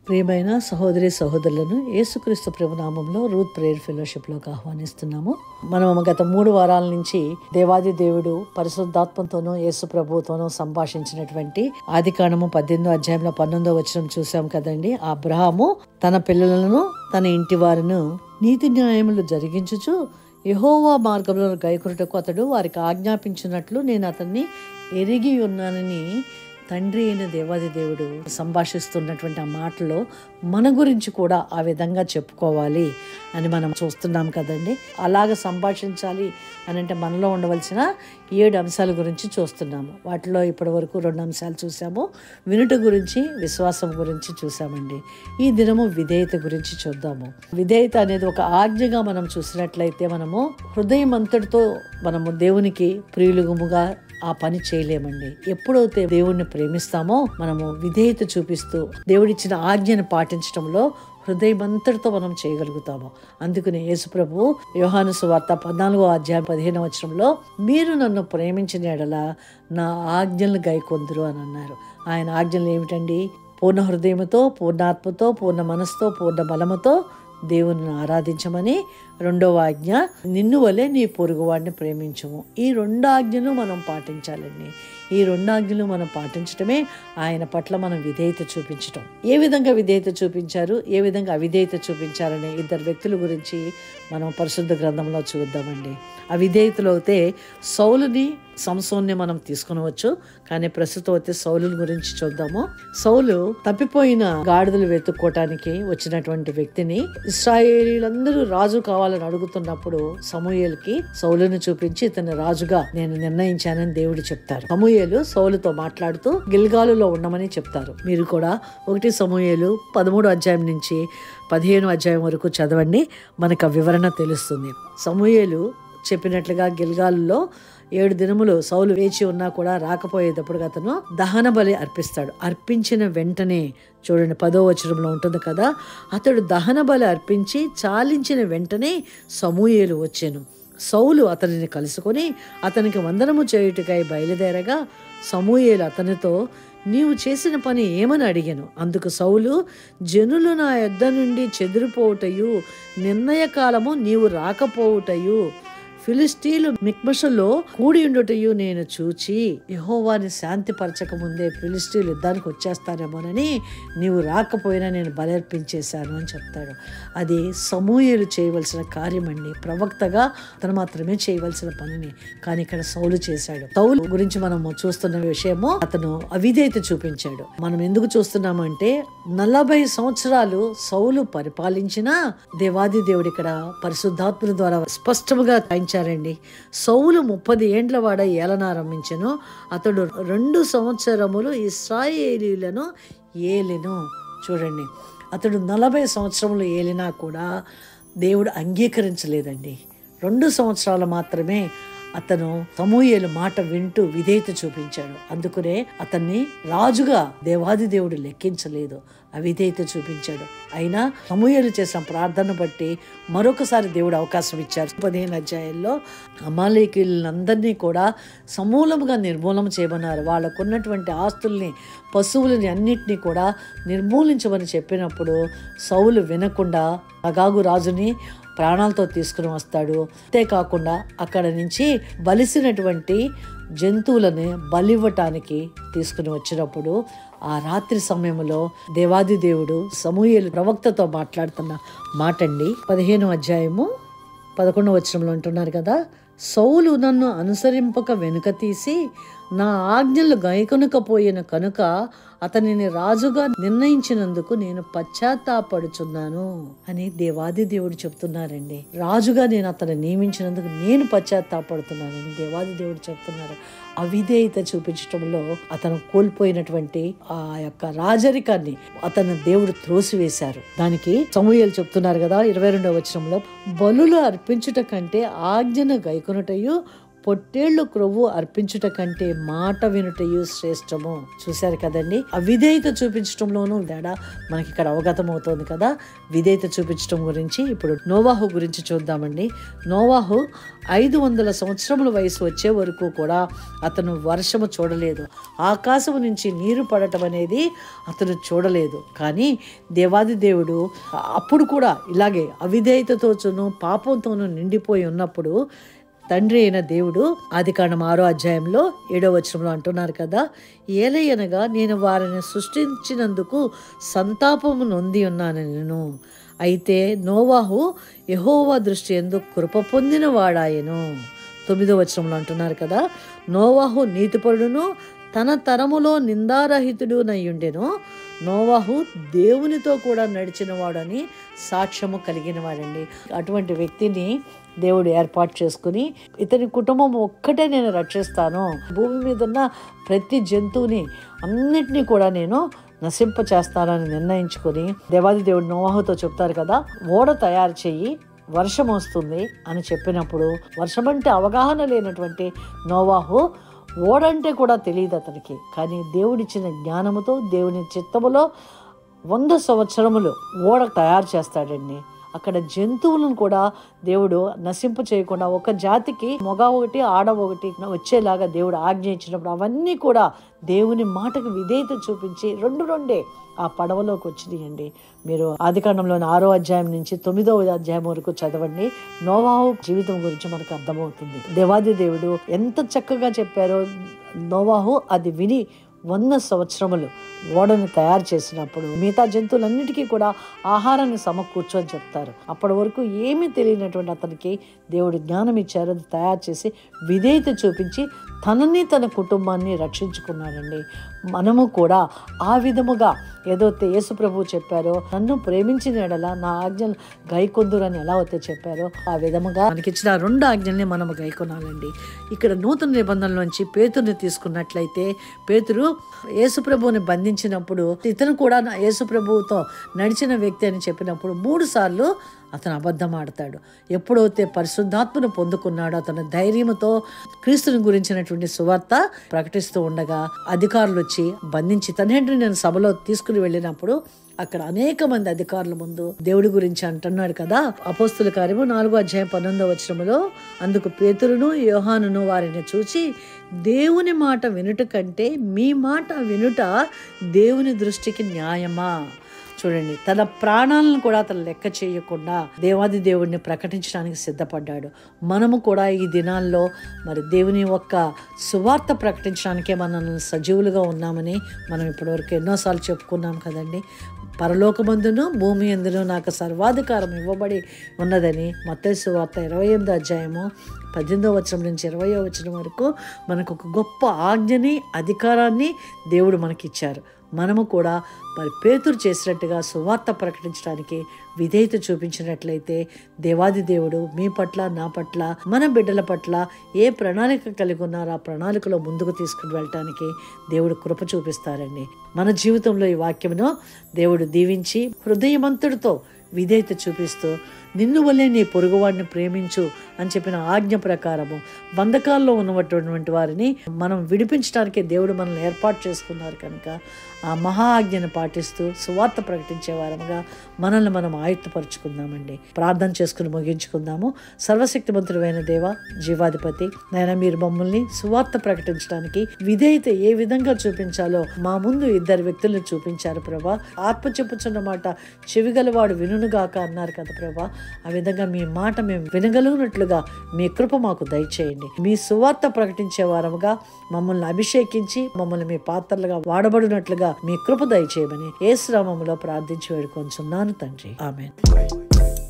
ప్రియమైన సహోదరి సహోదరులను యేసుక్రీస్తు ప్రభునామంలో రూత్ ప్రేయర్ ఫెలోషిప్లోకి ఆహ్వానిస్తున్నాము. మనం గత 3 వారాల నుంచి దేవాది దేవుడు పరిశుద్ధాత్మతోనూ యేసు ప్రభుతోనూ సంభాషించినటువంటి ఆదికాండము 18వ అధ్యాయంలో 19వ వచనం చూసాం కదండి. అబ్రహాము తన పిల్లలను తన ఇంటి వారిను నీతి న్యాయములు జరిగించుచు యెహోవా మార్గంలో గైకొనుటకు అతడు వారికి ఆజ్ఞాపించినట్లు నేను అతన్ని ఎరిగి ఉన్నానని తండ్రి అయిన దేవాది దేవుడు సంభాషిస్తున్నటువంటి ఆ మాటలో మన గురించి కూడా ఆ విధంగా చెప్పుకోవాలి అని మనం చూస్తున్నాం కదండి. అలాగ సంభాషించాలి అని అంటే మనలో ఉండవలసిన 7 అంశాల గురించి చూస్తున్నాము. వాటిలో ఇప్పటి వరకు 2 అంశాలు చూసాము. వినుట గురించి, విశ్వాసం గురించి చూసామండి. ఈ దినము విధేయత గురించి చూద్దాము. విధేయత అనేది ఒక ఆజ్ఞగా మనం చూసినట్లయితే మనము హృదయం అంతటితో మనము దేవునికి ప్రియులుగుముగా ఆ పని చేయలేమండి. ఎప్పుడైతే దేవుణ్ణి ప్రేమిస్తామో మనము విధేయత చూపిస్తూ దేవుడిచ్చిన ఆజ్ఞను పాటించడంలో హృదయమంతటితో మనం చేయగలుగుతాము. అందుకని యేసు ప్రభు యోహాను సువార్త 14వ అధ్యాయం 15వ వచనంలో మీరు నన్ను ప్రేమించిన యెడల నా ఆజ్ఞలను గైకొందురు అని అన్నారు. ఆయన ఆజ్ఞలు ఏమిటండి? పూర్ణ హృదయముతో, పూర్ణాత్మతో, పూర్ణ మనసుతో, పూర్ణ బలముతో దేవుని ఆరాధించమని. 2వ ఆజ్ఞ నిన్ను వలె నీ పొరుగువాడిని ప్రేమించము. ఈ 2 ఆజ్ఞలు మనం పాటించాలండి. ఈ 2 ఆజ్ఞలు మనం పాటించటమే ఆయన పట్ల మనం విధేయత చూపించటం. ఏ విధంగా విధేయత చూపించారు, ఏ విధంగా అవిధేయత చూపించారనే 2 వ్యక్తుల గురించి మనం పరిశుద్ధ గ్రంథంలో చూద్దామండి. అవిధేయతలో అయితే సౌలుని, సంసోన్ని మనం తీసుకునవచ్చు. కానీ ప్రస్తుతం అయితే సౌలు గురించి చూద్దాము. సౌలు తప్పిపోయిన గాడిదలు వెతుక్కోవటానికి వచ్చినటువంటి వ్యక్తిని ఇశ్రాయేలీలందరూ రాజు కావాలని అడుగుతున్నప్పుడు సమూయేలుకి సౌలుని చూపించి ఇతన్ని రాజుగా నేను నిర్ణయించానని దేవుడు చెప్తారు. సమూయేలు సౌలుతో మాట్లాడుతూ గిల్గాలులో ఉండమని చెప్తారు. మీరు కూడా 1 సమూయేలు 13వ అధ్యాయం నుంచి 15వ అధ్యాయం వరకు చదవండి. మనకు ఆ వివరణ తెలుస్తుంది. సమూయేలు చెప్పినట్లుగా గిల్గాలులో 7 దినములు సౌలు వేచి ఉన్నా కూడా రాకపోయేటప్పుడు అతను దహన బలి అర్పిస్తాడు. అర్పించిన వెంటనే చూడండి 10వ వచనంలో ఉంటుంది కదా, అతడు దహన బలి అర్పించి చాలించిన వెంటనే సమూయేలు వచ్చెను. సౌలు అతనిని కలుసుకొని అతనికి వందనము చేయుటకై బయలుదేరగా సమూయేలు అతనితో నీవు చేసిన పని ఏమని అడిగాను. అందుకు సౌలు జనులు నా యొద్ద నుండి చెదిరిపోవుటయు నిర్ణయ కాలము నీవు రాకపోవుటయు ఫిలిష్తీయులు మిక్మషులో కూడి ఉండుటయు నేను చూచి యెహోవాని శాంతిపరచక ముందే ఫిలిష్తీయులు యుద్ధానికి వచ్చేస్తారేమోనని నీవు రాకపోయినా నేను బలర్పించేశాను అని చెప్తాడు. అది సమూయేలు చేయవలసిన కార్యం అండి. ప్రవక్తగా అతను మాత్రమే చేయవలసిన పనిని కానీ ఇక్కడ సౌలు చేశాడు. సౌలు గురించి మనము చూస్తున్న విషయము అతను అవిధేయత చూపించాడు. మనం ఎందుకు చూస్తున్నామంటే 40 సంవత్సరాలు సౌలు పరిపాలించిన దేవాది దేవుడు ఇక్కడ పరిశుద్ధాత్మ ద్వారా స్పష్టముగా రండి. సౌలు 30 ఏండ్ల వాడ ఏలనారంభించెను. అతడు 2 సంవత్సరములు ఇశ్రాయేలీయులను ఏలెను. చూడండి, అతడు 40 సంవత్సరములు ఏలినా కూడా దేవుడు అంగీకరించలేదండి. 2 సంవత్సరాలు మాత్రమే అతను సమూయేలు మాట వింటూ విధేయత చూపించాడు. అందుకనే అతన్ని రాజుగా దేవాది దేవుడు లెక్కించలేదు, అవిధేయత చూపించాడు. అయినా సమూయేలు చేసిన ప్రార్థన బట్టి మరొకసారి దేవుడు అవకాశం ఇచ్చారు. 15వ అధ్యాయంలో అమాలేకీయులందరినీ కూడా సమూలముగా నిర్మూలన చేయమన్నారు. వాళ్ళకున్నటువంటి ఆస్తుల్ని, పశువులని అన్నిటినీ కూడా నిర్మూలించమని చెప్పినప్పుడు సౌలు వినకుండా అగాగు రాజుని ప్రాణాలతో తీసుకుని వస్తాడు. అంతేకాకుండా అక్కడ నుంచి బలిసినటువంటి జంతువులని బలివ్వటానికి తీసుకుని వచ్చినప్పుడు ఆ రాత్రి సమయంలో దేవాది దేవుడు సమూయేలు ప్రవక్తతో మాట్లాడుతున్న మాట అండి. 15వ అధ్యాయము 11వ వచనంలో అంటున్నారు కదా, సౌలు నన్ను అనుసరింపక వెనుక తీసి నా ఆజ్ఞలు గైకొనకపోయిన కనుక అతనిని రాజుగా నిర్ణయించినందుకు నేను పశ్చాత్తాపడుచున్నాను అని దేవాది దేవుడు చెప్తున్నారండి. రాజుగా నేను అతను నియమించినందుకు నేను పశ్చాత్తాపడుతున్నానని దేవాది దేవుడు చెప్తున్నారు. అవిధేయత చూపించడంలో అతను కోల్పోయినటువంటి ఆ యొక్క రాజరికాన్ని అతను దేవుడు త్రోసివేశారు. దానికి సమూయేలు చెప్తున్నారు కదా 22వ వచనంలో, బలులు అర్పించుట కంటే ఆజ్ఞను గైకొనుటయు పొట్టేళ్లు క్రొవ్వు అర్పించుట కంటే మాట వినుటయు శ్రేష్టము. చూశారు కదండి, అవిధేయత చూపించడంలోనూ తేడా మనకి ఇక్కడ అవగతం అవుతోంది కదా. విధేయత చూపించడం గురించి ఇప్పుడు నోవాహు గురించి చూద్దామండి. నోవాహు 500 సంవత్సరముల వయసు వచ్చే వరకు కూడా అతను వర్షము చూడలేదు, ఆకాశం నుంచి నీరు పడటం అనేది అతను చూడలేదు. కానీ దేవాది దేవుడు అప్పుడు కూడా ఇలాగే అవిధేయతతోనూ పాపంతోనూ నిండిపోయి ఉన్నప్పుడు తండ్రి అయిన దేవుడు ఆదికాండం 6వ అధ్యాయంలో 7వ వచనంలో అంటున్నారు కదా, ఏలయనగా నేను వారిని సృష్టించినందుకు సంతాపము నొంది ఉన్నాను నేను. అయితే నోవాహు యెహోవా దృష్టి యందు కృప పొందిన వాడాయను. 9వ వచనంలో అంటున్నారు కదా, నోవాహు నీతిపరుడును తన తరములో నిందారహితుడునయ్యుండెను. నోవాహు దేవునితో కూడా నడిచిన వాడని సాక్ష్యము కలిగిన వాడండి. అటువంటి వ్యక్తిని దేవుడు ఏర్పాటు చేసుకుని ఇతని కుటుంబం ఒక్కటే నేను రక్షిస్తాను, భూమి మీద ఉన్న ప్రతి జంతువుని అన్నిటినీ కూడా నేను నశింప చేస్తానని నిర్ణయించుకొని దేవాది దేవుడు నోవాహుతో చెప్తారు కదా, ఓడ తయారు చెయ్యి, వర్షం వస్తుంది అని చెప్పినప్పుడు వర్షం అంటే అవగాహన లేనటువంటి నోవాహు, ఓడంటే కూడా తెలియదు అతనికి, కానీ దేవుడిచ్చిన జ్ఞానముతో దేవుని చిత్తములో 100 సంవత్సరములు ఓడ తయారు చేస్తాడండి. అక్కడ జంతువులను కూడా దేవుడు నశింప చేయకుండా ఒక జాతికి మగ ఒకటి ఆడ ఒకటి వచ్చేలాగా దేవుడు ఆజ్ఞ ఇచ్చినప్పుడు అవన్నీ కూడా దేవుని మాటకు విధేయత చూపించి రెండే ఆ పడవలోకి వచ్చినాయండి. మీరు ఆదికాండంలోని 6వ అధ్యాయం నుంచి 9వ అధ్యాయం వరకు చదవండి. నోవాహు జీవితం గురించి మనకు అర్థమవుతుంది. దేవాది దేవుడు ఎంత చక్కగా చెప్పారో నోవాహు అది విని 100 సంవత్సరములు ఓడను తయారు చేసినప్పుడు మిగతా జంతువులన్నిటికీ కూడా ఆహారాన్ని సమకూర్చు అని చెప్తారు. అప్పటి వరకు ఏమీ తెలియనటువంటి అతనికి దేవుడు జ్ఞానం ఇచ్చారు, అది తయారు చేసి విధేయత చూపించి తనని తన కుటుంబాన్ని రక్షించుకున్నాడండి. మనము కూడా ఆ విధముగా ఏదైతే యేసు ప్రభువు చెప్పారో, నన్ను ప్రేమించిన ఎడల నా ఆజ్ఞలు గైకొందురని ఎలా అయితే చెప్పారో ఆ విధముగా మనకిచ్చిన 2 ఆజ్ఞల్ని మనము గైకొనాలండి. ఇక్కడ నూతన నిబంధనలోంచి పేతురుని తీసుకున్నట్లయితే, పేతురు యేసు ప్రభువుని బంధించినప్పుడు ఇతను కూడా యేసు ప్రభువుతో నడిచిన వ్యక్తి అని చెప్పినప్పుడు 3 సార్లు అతను అబద్ధం ఆడతాడు. ఎప్పుడైతే పరిశుద్ధాత్మను పొందుకున్నాడో అతను ధైర్యంతో క్రీస్తుని గురించినటువంటి సువార్త ప్రకటిస్తూ ఉండగా అధికారులు వచ్చి బంధించి తనేంటి నేను సభలో తీసుకుని వెళ్ళినప్పుడు అక్కడ అనేక మంది అధికారుల ముందు దేవుడి గురించి అంటున్నాడు కదా. అపోస్తుల కార్యము 4వ అధ్యాయం 19వ వచనములో, అందుకు పేతురును యోహానును వారిని చూచి, దేవుని మాట వినుట కంటే మీ మాట వినుట దేవుని దృష్టికి న్యాయమా. చూడండి, తన ప్రాణాలను కూడా అతను లెక్క చేయకుండా దేవాది దేవుడిని ప్రకటించడానికి సిద్ధపడ్డాడు. మనము కూడా ఈ దినాల్లో మరి దేవుని యొక్క సువార్త ప్రకటించడానికే మనం సజీవులుగా ఉన్నామని మనం ఇప్పటివరకు ఎన్నోసార్లు చెప్పుకున్నాం కదండి. పరలోకమందును భూమి యందును నాకు సర్వాధికారం ఇవ్వబడి ఉన్నదని మత్తయి సువార్త 28వ అధ్యాయము 18వ వచనం నుంచి 20వ వచనం వరకు మనకు ఒక గొప్ప ఆజ్ఞని అధికారాన్ని దేవుడు మనకిచ్చారు. మనము కూడా మరి పేతురు చేసినట్టుగా సువార్త ప్రకటించడానికి విధేయత చూపించినట్లయితే దేవాది దేవుడు మీ పట్ల, నా పట్ల, మన బిడ్డల పట్ల ఏ ప్రణాళిక కలిగి ఉన్నారో ఆ ప్రణాళికలో ముందుకు తీసుకుని వెళ్ళటానికి దేవుడు కృప చూపిస్తారండి. మన జీవితంలో ఈ వాక్యమును దేవుడు దీవించి హృదయమంతుడితో విధేయత చూపిస్తూ నిన్ను వల్లే నీ పొరుగువాడిని ప్రేమించు అని చెప్పిన ఆజ్ఞ ప్రకారము బంధకాల్లో ఉన్నటువంటి వారిని మనం విడిపించడానికే దేవుడు మనల్ని ఏర్పాటు చేసుకున్నారు కనుక ఆ మహా ఆజ్ఞను పాటిస్తూ సువార్త ప్రకటించే వారముగా మనల్ని మనం ఆయుత్తపరుచుకుందామండి. ప్రార్థన చేసుకుని ముగించుకుందాము. సర్వశక్తిమంతుడైన దేవ, జీవాధిపతి, నాయన మీరు మమ్మల్ని సువార్త ప్రకటించడానికి విధేయత ఏ విధంగా చూపించాలో మా ముందు 2 వ్యక్తులను చూపించారు ప్రభా. ఆత్మ చెప్పుచున్న మాట చెవిగలవాడు వినుగాక అన్నారు కదా ప్రభా. ఆ విధంగా మీ మాట మేము వినగలిగినట్లుగా మీ కృప మాకు దయచేయండి. మీ సువార్త ప్రకటించే వారముగా మమ్మల్ని అభిషేకించి మమ్మల్ని మీ పాత్రలుగా వాడబడినట్లుగా మీ కృప దయచేయమని యేసు నామములో ప్రార్థించి వేడుకొంచున్నాను తండ్రి. ఆమేన్.